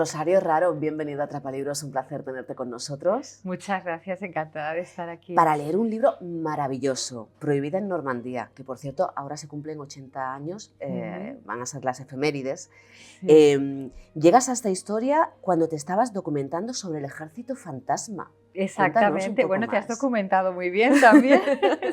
Rosario Raro, bienvenido a Atrapalibros, un placer tenerte con nosotros. Muchas gracias, encantada de estar aquí. Para leer un libro maravilloso, Prohibida en Normandía, que por cierto ahora se cumplen 80 años, van a ser las efemérides. Sí, Llegas a esta historia cuando te estabas documentando sobre el ejército fantasma. Cuéntanos un exactamente. poco Bueno, te has más. documentado muy bien también,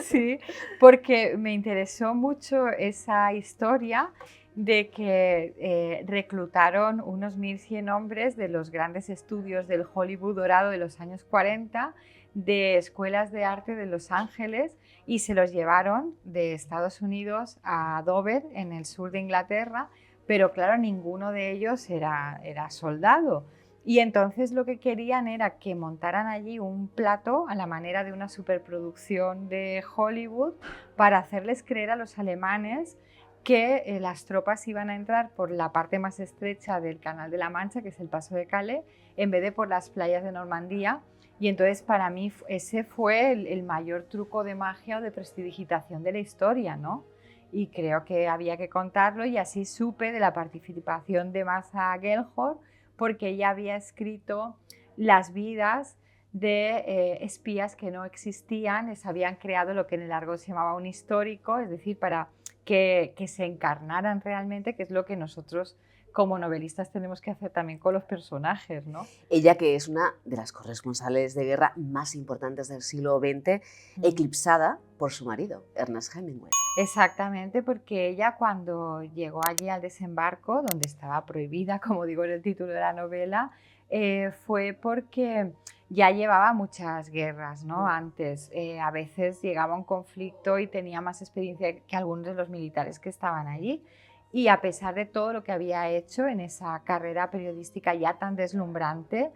sí, porque me interesó mucho esa historia de que reclutaron unos 1.100 hombres de los grandes estudios del Hollywood dorado de los años 40, de escuelas de arte de Los Ángeles, y se los llevaron de Estados Unidos a Dover, en el sur de Inglaterra, pero claro, ninguno de ellos era soldado. Y entonces lo que querían era que montaran allí un plato a la manera de una superproducción de Hollywood para hacerles creer a los alemanes que las tropas iban a entrar por la parte más estrecha del Canal de la Mancha, que es el Paso de Calais, en vez de por las playas de Normandía. Y entonces para mí ese fue el mayor truco de magia o de prestidigitación de la historia, ¿no? Y creo que había que contarlo, y así supe de la participación de Martha Gellhorn, porque ella había escrito las vidas de espías que no existían, les habían creado lo que en el argot se llamaba un histórico, es decir, para que se encarnaran realmente, que es lo que nosotros como novelistas tenemos que hacer también con los personajes, ¿no? Ella, que es una de las corresponsales de guerra más importantes del siglo XX, eclipsada por su marido, Ernest Hemingway. Exactamente, porque ella cuando llegó allí al desembarco, donde estaba prohibida, como digo en el título de la novela, fue porque ya llevaba muchas guerras, ¿no? Antes, a veces llegaba un conflicto y tenía más experiencia que algunos de los militares que estaban allí. Y a pesar de todo lo que había hecho en esa carrera periodística ya tan deslumbrante,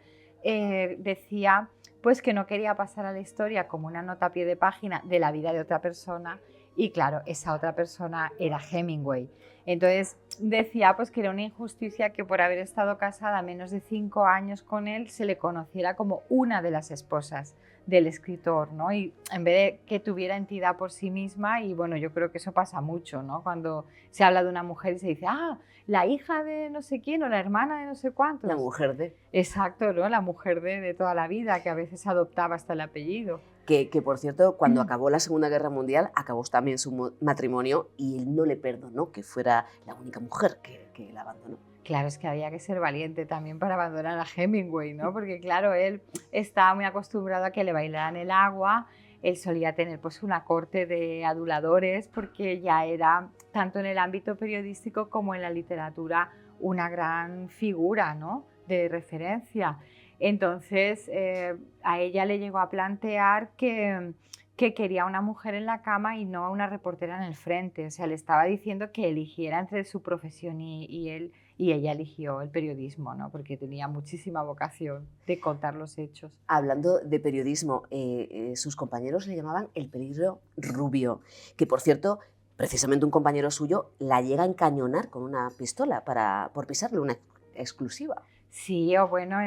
decía pues que no quería pasar a la historia como una nota a pie de página de la vida de otra persona. Y claro, esa otra persona era Hemingway. Entonces decía pues que era una injusticia que por haber estado casada menos de 5 años con él se le conociera como una de las esposas del escritor, ¿no? Y en vez de que tuviera entidad por sí misma. Y bueno, yo creo que eso pasa mucho, ¿no? Cuando se habla de una mujer y se dice, ah, la hija de no sé quién o la hermana de no sé La cuántos. mujer de... Exacto, ¿no? La mujer de toda la vida, que a veces adoptaba hasta el apellido. Que, por cierto, cuando acabó la Segunda Guerra Mundial, acabó también su matrimonio y él no le perdonó que fuera la única mujer que la abandonó. Claro, es que había que ser valiente también para abandonar a Hemingway, ¿no? Porque claro, él estaba muy acostumbrado a que le bailaran el agua, él solía tener pues una corte de aduladores, porque ya era, tanto en el ámbito periodístico como en la literatura, una gran figura, ¿no? De referencia. Entonces, a ella le llegó a plantear que quería una mujer en la cama y no una reportera en el frente. O sea, le estaba diciendo que eligiera entre su profesión y él, y ella eligió el periodismo, ¿no? Porque tenía muchísima vocación de contar los hechos. Hablando de periodismo, sus compañeros le llamaban el peligro rubio, que por cierto, precisamente un compañero suyo la llega a encañonar con una pistola por pisarle una exclusiva. Sí, o bueno,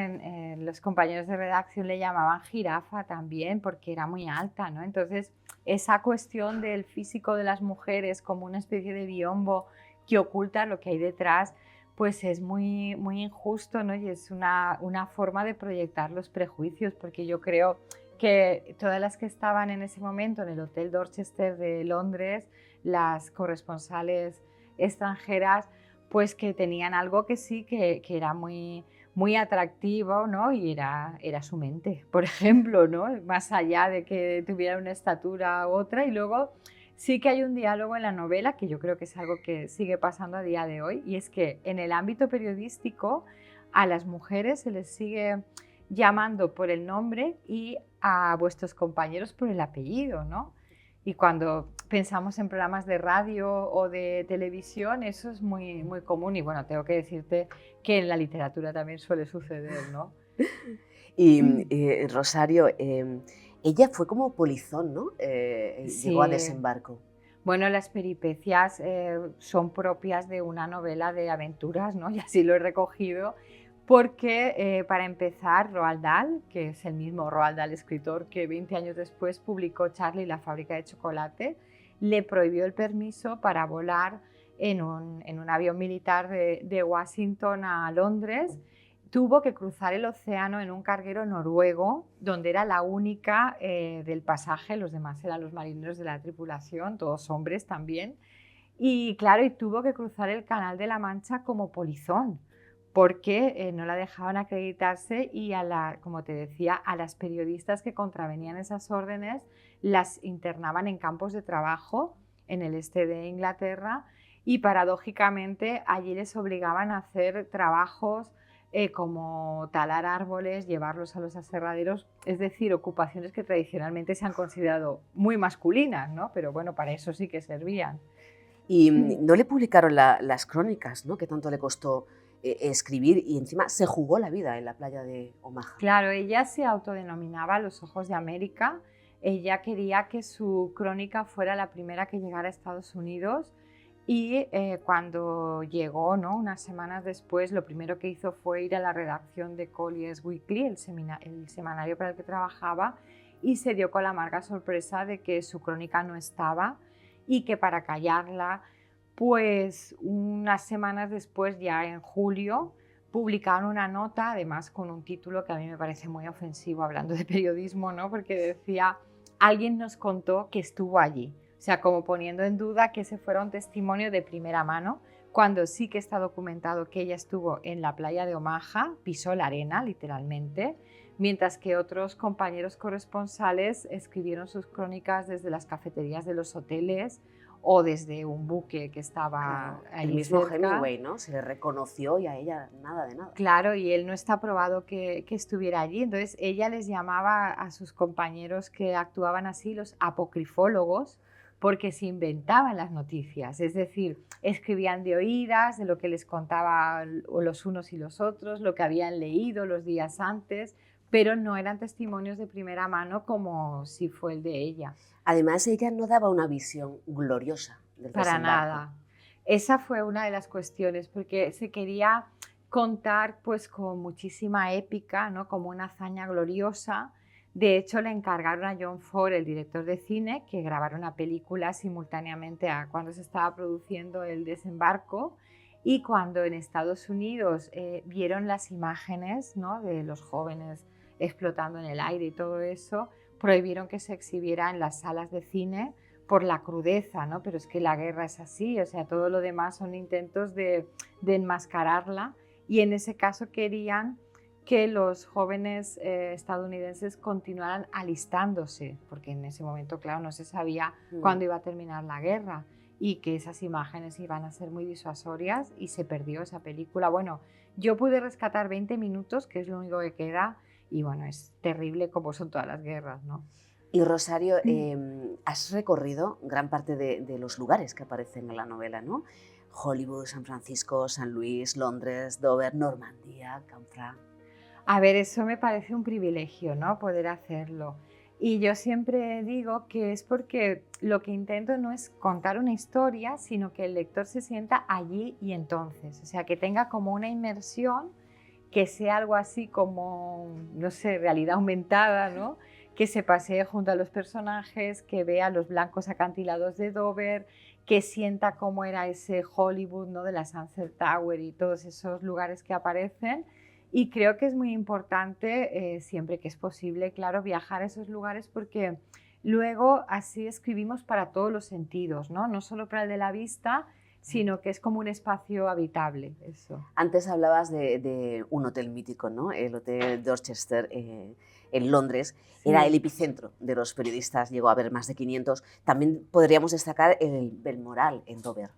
los compañeros de redacción le llamaban jirafa también, porque era muy alta, ¿no? Entonces, esa cuestión del físico de las mujeres como una especie de biombo que oculta lo que hay detrás, pues es muy, muy injusto, ¿no? Y es una forma de proyectar los prejuicios, porque yo creo que todas las que estaban en ese momento en el Hotel Dorchester de Londres, las corresponsales extranjeras, pues que tenían algo que sí, que era muy muy atractivo, ¿no? Y era su mente, por ejemplo, ¿no? Más allá de que tuviera una estatura u otra. Y luego sí que hay un diálogo en la novela, que yo creo que es algo que sigue pasando a día de hoy, y es que en el ámbito periodístico a las mujeres se les sigue llamando por el nombre y a vuestros compañeros por el apellido, ¿no? Y cuando pensamos en programas de radio o de televisión, eso es muy, muy común. Y bueno, tengo que decirte que en la literatura también suele suceder, ¿no? Y Rosario, ella fue como polizón, ¿no? Llegó a Sí. desembarco. Bueno, las peripecias son propias de una novela de aventuras, ¿no? Y así lo he recogido, porque para empezar, Roald Dahl, que es el mismo Roald Dahl escritor que 20 años después publicó Charlie y la fábrica de chocolate, le prohibió el permiso para volar en un avión militar de Washington a Londres, tuvo que cruzar el océano en un carguero noruego, donde era la única del pasaje, los demás eran los marineros de la tripulación, todos hombres también. Y claro, y tuvo que cruzar el Canal de la Mancha como polizón, porque no la dejaban acreditarse y, como te decía, a las periodistas que contravenían esas órdenes las internaban en campos de trabajo en el este de Inglaterra y paradójicamente allí les obligaban a hacer trabajos como talar árboles, llevarlos a los aserraderos, es decir, ocupaciones que tradicionalmente se han considerado muy masculinas, ¿no? Pero bueno, para eso sí que servían. Y no le publicaron las crónicas, ¿no? Que tanto le costó escribir, y encima se jugó la vida en la playa de Omaha. Claro, ella se autodenominaba Los Ojos de América. Ella quería que su crónica fuera la primera que llegara a Estados Unidos y cuando llegó, ¿no?, unas semanas después, lo primero que hizo fue ir a la redacción de Collier's Weekly, el semanario para el que trabajaba, y se dio con la amarga sorpresa de que su crónica no estaba y que para callarla, pues unas semanas después, ya en julio, publicaron una nota, además con un título que a mí me parece muy ofensivo hablando de periodismo, ¿no?, porque decía: alguien nos contó que estuvo allí. O sea, como poniendo en duda que ese fuera un testimonio de primera mano, cuando sí que está documentado que ella estuvo en la playa de Omaha, pisó la arena literalmente, mientras que otros compañeros corresponsales escribieron sus crónicas desde las cafeterías de los hoteles o desde un buque que estaba allí el mismo cerca. Hemingway, ¿no? Se le reconoció y a ella nada de nada. Claro, y él no está probado que estuviera allí. Entonces ella les llamaba a sus compañeros que actuaban así los apocrifólogos, porque se inventaban las noticias, es decir, escribían de oídas, de lo que les contaban los unos y los otros, lo que habían leído los días antes, pero no eran testimonios de primera mano como si fue el de ella. Además, ella no daba una visión gloriosa del Para desembarco. nada. Esa fue una de las cuestiones, porque se quería contar pues con muchísima épica, ¿no?, como una hazaña gloriosa. De hecho, le encargaron a John Ford, el director de cine, que grabara una película simultáneamente a cuando se estaba produciendo el desembarco, y cuando en Estados Unidos vieron las imágenes, ¿no?, de los jóvenes explotando en el aire y todo eso, prohibieron que se exhibiera en las salas de cine por la crudeza, ¿no? Pero es que la guerra es así, o sea, todo lo demás son intentos de enmascararla, y en ese caso querían que los jóvenes estadounidenses continuaran alistándose, porque en ese momento, claro, no se sabía cuándo iba a terminar la guerra y que esas imágenes iban a ser muy disuasorias, y se perdió esa película. Bueno, yo pude rescatar 20 minutos, que es lo único que queda, y bueno, es terrible como son todas las guerras, ¿no? Y Rosario, has recorrido gran parte de los lugares que aparecen en la novela, ¿no? Hollywood, San Francisco, San Luis, Londres, Dover, Normandía, Canfranc. A ver, eso me parece un privilegio, ¿no?, poder hacerlo. Y yo siempre digo que es porque lo que intento no es contar una historia, sino que el lector se sienta allí y entonces. O sea, que tenga como una inmersión, que sea algo así como, no sé, realidad aumentada, ¿no?, que se pasee junto a los personajes, que vea los blancos acantilados de Dover, que sienta cómo era ese Hollywood, ¿no?, de la Sunset Tower y todos esos lugares que aparecen. Y creo que es muy importante, siempre que es posible, claro, viajar a esos lugares, porque luego así escribimos para todos los sentidos, ¿no? No solo para el de la vista, sino que es como un espacio habitable. Eso. Antes hablabas de un hotel mítico, ¿no? El Hotel Dorchester en Londres. Sí. Era el epicentro de los periodistas, llegó a haber más de 500. También podríamos destacar el Balmoral en Dover.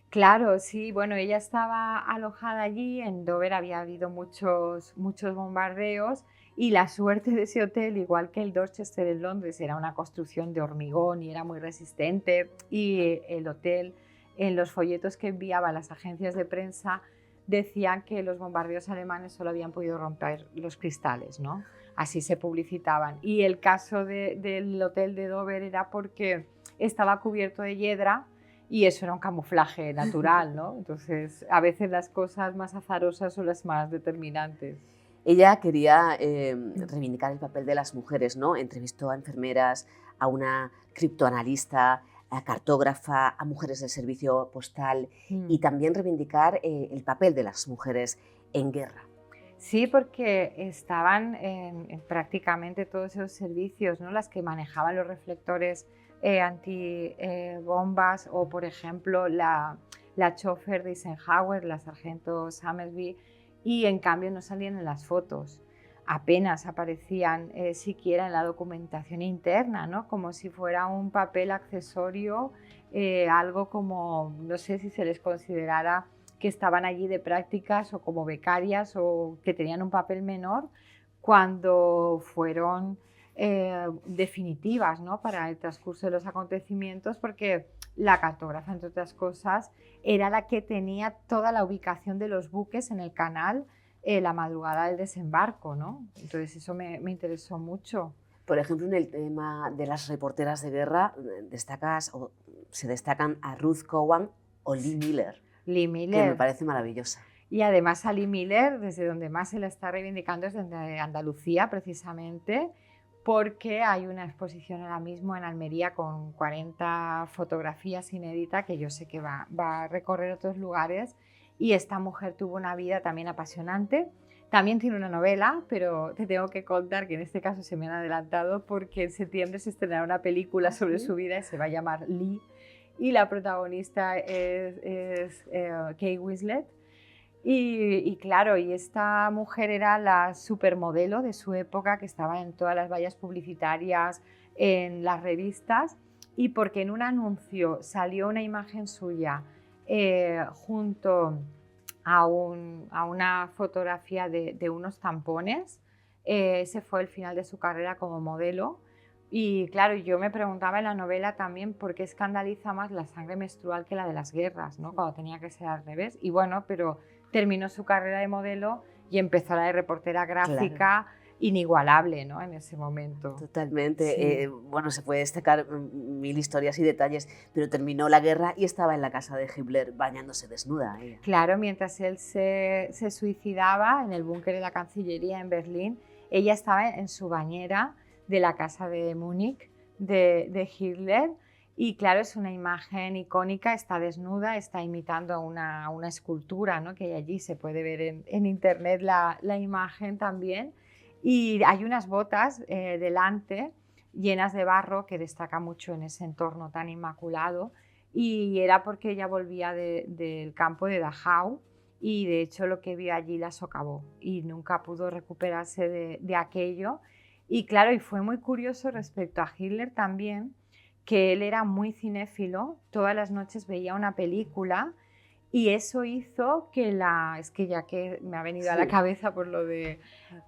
Claro, sí, bueno, ella estaba alojada allí, en Dover había habido muchos bombardeos, y la suerte de ese hotel, igual que el Dorchester en Londres, era una construcción de hormigón y era muy resistente, y el hotel, en los folletos que enviaba a las agencias de prensa, decían que los bombardeos alemanes solo habían podido romper los cristales, ¿no? Así se publicitaban. Y el caso del hotel de Dover era porque estaba cubierto de hiedra, y eso era un camuflaje natural, ¿no? Entonces, a veces las cosas más azarosas son las más determinantes. Ella quería reivindicar el papel de las mujeres, ¿no? Entrevistó a enfermeras, a una criptoanalista, a cartógrafa, a mujeres del servicio postal, y también reivindicar el papel de las mujeres en guerra. Sí, porque estaban en prácticamente todos esos servicios, ¿no? Las que manejaban los reflectores antibombas o, por ejemplo, la chofer de Eisenhower, la sargento Summersby, y en cambio no salían en las fotos. Apenas aparecían siquiera en la documentación interna, ¿no? Como si fuera un papel accesorio, algo como, no sé si se les considerara que estaban allí de prácticas o como becarias o que tenían un papel menor, cuando fueron definitivas, ¿no? Para el transcurso de los acontecimientos, porque la cartógrafa, entre otras cosas, era la que tenía toda la ubicación de los buques en el canal la madrugada del desembarco, ¿no? Entonces eso me interesó mucho. Por ejemplo, en el tema de las reporteras de guerra, se destacan a Ruth Cowan o Lee Miller, Lee que me Miller. parece maravillosa. Y además a Lee Miller, desde donde más se la está reivindicando es desde Andalucía, precisamente, porque hay una exposición ahora mismo en Almería con 40 fotografías inéditas que yo sé que va a recorrer otros lugares, y esta mujer tuvo una vida también apasionante. También tiene una novela, pero te tengo que contar que en este caso se me han adelantado porque en septiembre se estrenará una película sobre su vida y se va a llamar Lee, y la protagonista es Kate Winslet. Y claro, y esta mujer era la supermodelo de su época, que estaba en todas las vallas publicitarias, en las revistas, y porque en un anuncio salió una imagen suya junto a una fotografía de unos tampones, ese fue el final de su carrera como modelo. Y claro, yo me preguntaba en la novela también por qué escandaliza más la sangre menstrual que la de las guerras, ¿no? Cuando tenía que ser al revés. Y bueno, pero terminó su carrera de modelo y empezó la de reportera gráfica, claro, inigualable, ¿no? En ese momento. Totalmente. Sí. Bueno, se puede destacar mil historias y detalles, pero terminó la guerra y estaba en la casa de Hitler bañándose desnuda. Ella. Claro, mientras él se suicidaba en el búnker de la Cancillería en Berlín, ella estaba en su bañera de la casa de Múnich de Hitler. Y claro, es una imagen icónica, está desnuda, está imitando a una escultura, ¿no? Que hay allí, se puede ver en internet la imagen también. Y hay unas botas delante llenas de barro que destaca mucho en ese entorno tan inmaculado, y era porque ella volvía del campo de Dachau y de hecho lo que vio allí la socavó y nunca pudo recuperarse de aquello. Y claro, y fue muy curioso respecto a Hitler también, que él era muy cinéfilo, todas las noches veía una película, y eso hizo que es que ya que me ha venido a la cabeza por lo de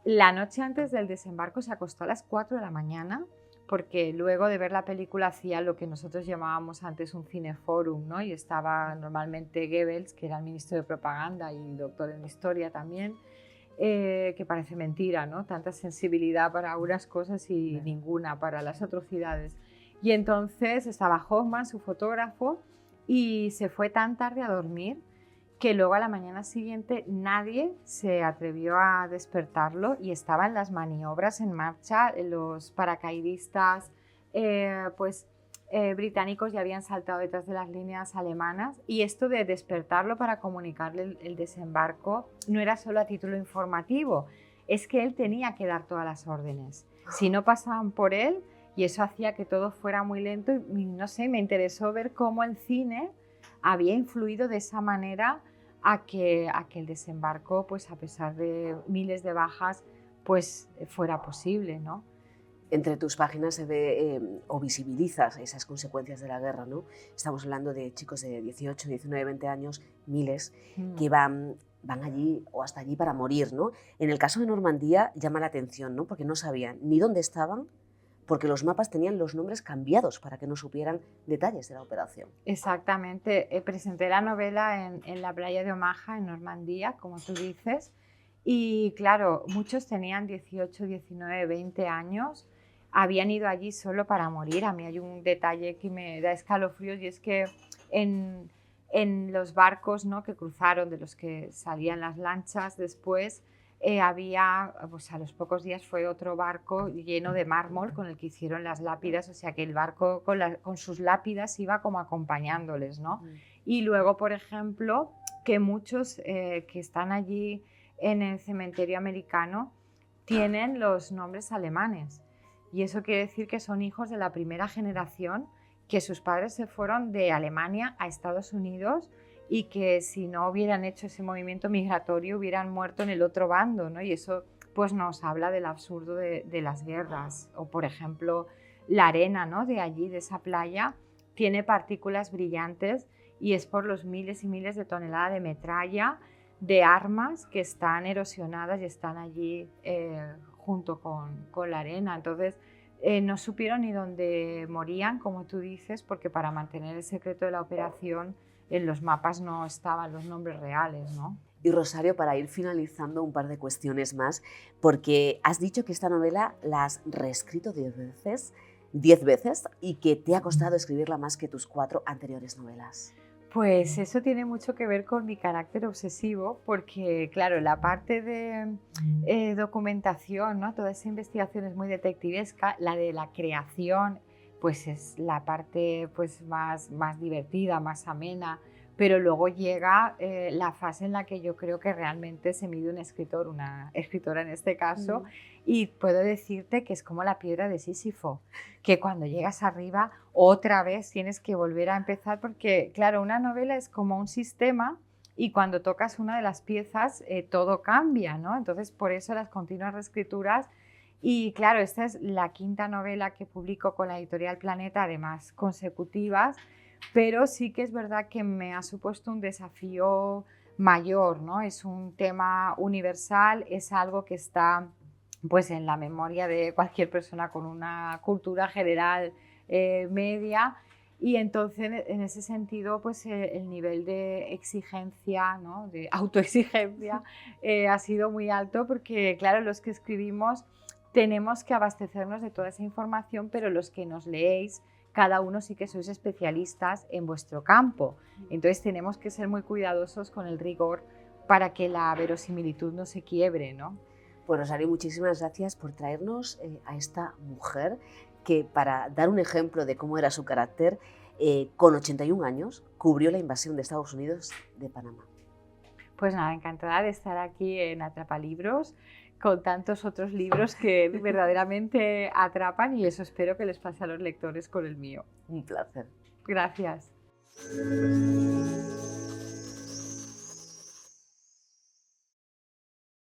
la noche antes del desembarco, se acostó a las 4 de la mañana, porque luego de ver la película hacía lo que nosotros llamábamos antes un cineforum, ¿no? Y estaba normalmente Goebbels, que era el ministro de propaganda y doctor en historia también, que parece mentira, ¿no? Tanta sensibilidad para unas cosas y ninguna para las atrocidades. Y entonces estaba Hoffman, su fotógrafo, y se fue tan tarde a dormir que luego a la mañana siguiente nadie se atrevió a despertarlo y estaban las maniobras en marcha. Los paracaidistas británicos ya habían saltado detrás de las líneas alemanas, y esto de despertarlo para comunicarle el desembarco no era solo a título informativo, es que él tenía que dar todas las órdenes. Si no pasaban por él, y eso hacía que todo fuera muy lento, y no sé, me interesó ver cómo el cine había influido de esa manera a que el desembarco, pues a pesar de miles de bajas, pues fuera posible, ¿no? Entre tus páginas se ve o visibilizas esas consecuencias de la guerra, ¿no? Estamos hablando de chicos de 18, 19, 20 años, miles, que van allí o hasta allí para morir, ¿no? En el caso de Normandía llama la atención, ¿no? Porque no sabían ni dónde estaban, porque los mapas tenían los nombres cambiados para que no supieran detalles de la operación. Exactamente. Presenté la novela en la playa de Omaha, en Normandía, como tú dices, y claro, muchos tenían 18, 19, 20 años, habían ido allí solo para morir. A mí hay un detalle que me da escalofríos, y es que en los barcos, ¿no?, que cruzaron, de los que salían las lanchas después, había, pues a los pocos días fue otro barco lleno de mármol con el que hicieron las lápidas, o sea que el barco con sus lápidas iba como acompañándoles, ¿no? Y luego, por ejemplo, que muchos que están allí en el cementerio americano tienen los nombres alemanes. Y eso quiere decir que son hijos de la primera generación, que sus padres se fueron de Alemania a Estados Unidos y que si no hubieran hecho ese movimiento migratorio hubieran muerto en el otro bando, ¿no? Y eso pues nos habla del absurdo de las guerras. O por ejemplo, la arena, ¿no?, de allí, de esa playa, tiene partículas brillantes y es por los miles y miles de toneladas de metralla, de armas que están erosionadas y están allí junto con la arena. Entonces, no supieron ni dónde morían, como tú dices, porque para mantener el secreto de la operación en los mapas no estaban los nombres reales, ¿no? Y Rosario, para ir finalizando, un par de cuestiones más, porque has dicho que esta novela la has reescrito 10 veces y que te ha costado escribirla más que tus 4 anteriores novelas. Pues eso tiene mucho que ver con mi carácter obsesivo, porque claro, la parte de documentación, ¿no?, toda esa investigación es muy detectivesca, la de la creación pues es la parte pues más divertida, más amena, pero luego llega la fase en la que yo creo que realmente se mide un escritor, una escritora en este caso, y puedo decirte que es como la piedra de Sísifo, que cuando llegas arriba otra vez tienes que volver a empezar, porque claro, una novela es como un sistema y cuando tocas una de las piezas todo cambia, ¿no? Entonces por eso las continuas reescrituras. Y claro, esta es la 5ª novela que publico con la editorial Planeta, además consecutivas, pero sí que es verdad que me ha supuesto un desafío mayor, ¿no? Es un tema universal, es algo que está pues en la memoria de cualquier persona con una cultura general media, y entonces en ese sentido pues el nivel de exigencia, ¿no?, de autoexigencia ha sido muy alto, porque claro, los que escribimos tenemos que abastecernos de toda esa información, pero los que nos leéis, cada uno sí que sois especialistas en vuestro campo. Entonces tenemos que ser muy cuidadosos con el rigor para que la verosimilitud no se quiebre, ¿no? Pues Rosario, muchísimas gracias por traernos a esta mujer que, para dar un ejemplo de cómo era su carácter, con 81 años cubrió la invasión de Estados Unidos de Panamá. Pues nada, encantada de estar aquí en Atrapalibros con tantos otros libros que verdaderamente atrapan, y eso espero que les pase a los lectores con el mío. Un placer. Gracias.